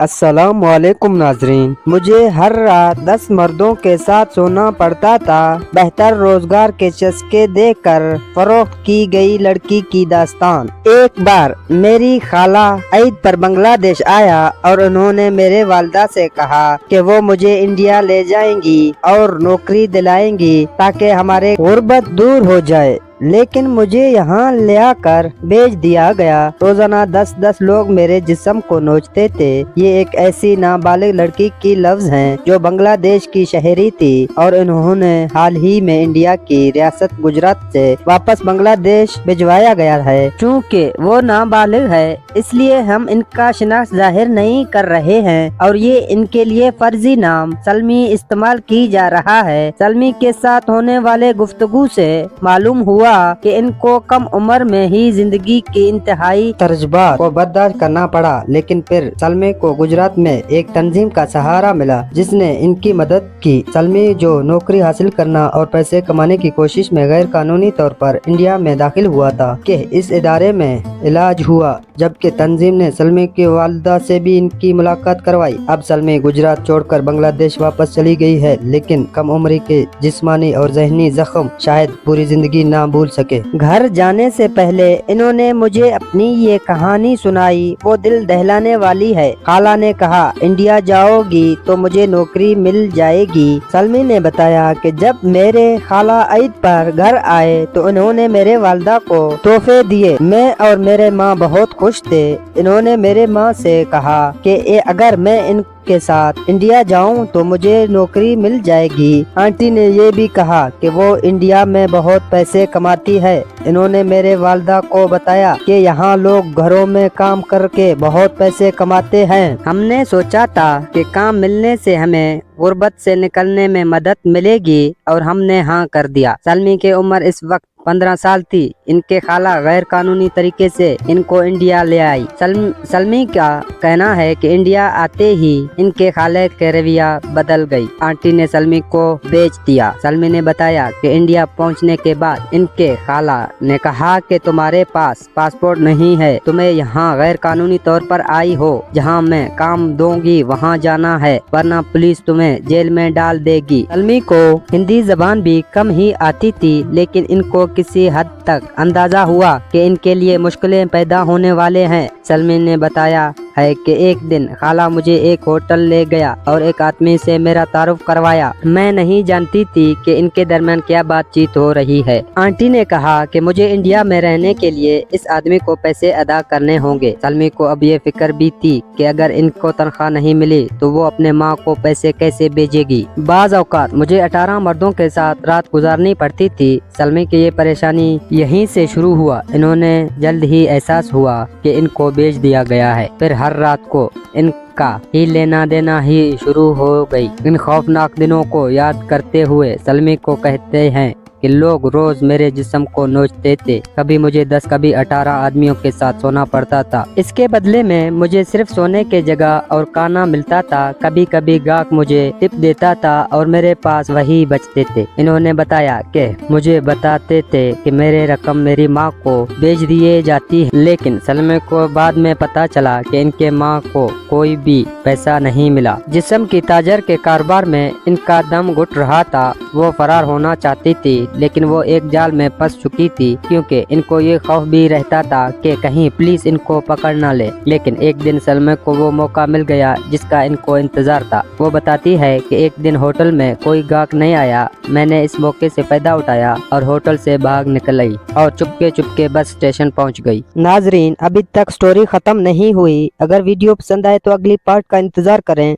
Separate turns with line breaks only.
अस्सलाम वालेकुम नाजरीन। मुझे हर रात 10 मर्दों के साथ सोना पड़ता था। बेहतर रोजगार के चस्के देकर फरोख्त की गई लड़की की दास्तान। एक बार मेरी खाला ईद पर बांग्लादेश आया और उन्होंने मेरे वालिदा से कहा कि वो मुझे इंडिया ले जाएंगी और नौकरी दिलाएंगी ताकि हमारे गुर्बत दूर हो जाए, लेकिन मुझे यहाँ ले आकर बेच दिया गया। रोजाना 10-10 लोग मेरे जिस्म को नोचते थे। ये एक ऐसी नाबालिग लड़की की लफ्ज हैं जो बांग्लादेश की शहरी थी और उन्होंने हाल ही में इंडिया की रियासत गुजरात से वापस बांग्लादेश भिजवाया गया है। चूँकि वो नाबालिग है इसलिए हम इनका शिनाख्त जाहिर नहीं कर रहे हैं और ये इनके लिए फर्जी नाम सलमी इस्तेमाल की जा रहा है। सलमी के साथ होने वाले गुफ्तगू से मालूम हुआ कि इनको कम उम्र में ही जिंदगी की इंतहाई तजुर्बात को बर्दाश्त करना पड़ा, लेकिन फिर सलमी को गुजरात में एक तंजीम का सहारा मिला जिसने इनकी मदद की। सलमी जो नौकरी हासिल करना और पैसे कमाने की कोशिश में गैर कानूनी तौर पर इंडिया में दाखिल हुआ था कि इस इदारे में इलाज हुआ, जबकि तंजीम ने सलमी की वालिदा से भी इनकी मुलाकात करवाई। अब सलमी गुजरात छोड़कर बांग्लादेश वापस चली गई है, लेकिन कम उम्र के जिस्मानी और जहनी जख्म शायद पूरी जिंदगी ना भूल सके। घर जाने से पहले इन्होंने मुझे अपनी ये कहानी सुनाई, वो दिल दहलाने वाली है। खाला ने कहा इंडिया जाओगी तो मुझे नौकरी मिल जाएगी। सलमी ने बताया कि जब मेरे खाला ईद पर घर आए तो उन्होंने मेरे वालिदा को तोहफे दिए। मैं और मेरे माँ बहुत खुश थे। इन्होंने मेरे माँ से कहा कि अगर मैं इनके साथ इंडिया जाऊं तो मुझे नौकरी मिल जाएगी। आंटी ने ये भी कहा कि वो इंडिया में बहुत पैसे कमाती है। इन्होंने मेरे वालिदा को बताया कि यहाँ लोग घरों में काम करके बहुत पैसे कमाते हैं। हमने सोचा था कि काम मिलने से हमें गुर्बत से निकलने में मदद मिलेगी और हमने हाँ कर दिया। सलमी की उम्र इस वक्त 15 साल थी। इनके खाला गैर कानूनी तरीके से इनको इंडिया ले आई। सलमी का कहना है कि इंडिया आते ही इनके खाले का रवैया बदल गई। आंटी ने सलमी को बेच दिया। सलमी ने बताया कि इंडिया पहुंचने के बाद इनके खाला ने कहा कि तुम्हारे पास पासपोर्ट नहीं है, तुम्हें यहाँ गैर कानूनी तौर पर आई हो, जहाँ मैं काम दूंगी वहाँ जाना है वरना पुलिस तुम्हें जेल में डाल देगी। सलमी को हिंदी जबान भी कम ही आती थी, लेकिन इनको किसी हद तक अंदाजा हुआ कि इनके लिए मुश्किलें पैदा होने वाले हैं। सलमी ने बताया है कि एक दिन खाला मुझे एक होटल ले गया और एक आदमी से मेरा तारुफ करवाया। मैं नहीं जानती थी कि इनके दरमियान क्या बातचीत हो रही है। आंटी ने कहा कि मुझे इंडिया में रहने के लिए इस आदमी को पैसे अदा करने होंगे। सलमी को अब ये फिक्र भी थी कि अगर इनको तनख्वाह नहीं मिली तो वो अपने माँ को पैसे कैसे भेजेगी। बाज औकात मुझे 18 मर्दों के साथ रात गुजारनी पड़ती थी। सलमी की ये परेशानी यहीं से शुरू हुआ। इन्होंने जल्द ही एहसास हुआ कि इनको बेच दिया गया है। फिर हर रात को इनका ही लेना देना ही शुरू हो गई। इन खौफनाक दिनों को याद करते हुए सलमी को कहते हैं कि लोग रोज मेरे जिस्म को नोचते थे। कभी मुझे 10 कभी 18 आदमियों के साथ सोना पड़ता था। इसके बदले में मुझे सिर्फ सोने के जगह और खाना मिलता था। कभी कभी गाहक मुझे टिप देता था और मेरे पास वही बचते थे। इन्होंने बताया कि मुझे बताते थे कि मेरे रकम मेरी माँ को भेज दिए जाती है, लेकिन सलमे को बाद में पता चला कि इनके माँ को कोई भी पैसा नहीं मिला। जिस्म की ताजर के कारोबार में इनका दम घुट रहा था। वो फरार होना चाहती थी, लेकिन वो एक जाल में फंस चुकी थी, क्योंकि इनको ये खौफ भी रहता था कि कहीं पुलिस इनको पकड़ ना ले। लेकिन एक दिन सलमा को वो मौका मिल गया जिसका इनको इंतजार था। वो बताती है कि एक दिन होटल में कोई गाहक नहीं आया। मैंने इस मौके से फायदा उठाया और होटल से भाग निकल आई और चुपके चुपके बस स्टेशन पहुंच गई। नाजरीन, अभी तक स्टोरी खत्म नहीं हुई। अगर वीडियो पसंद आए तो अगली पार्ट का इंतजार करें।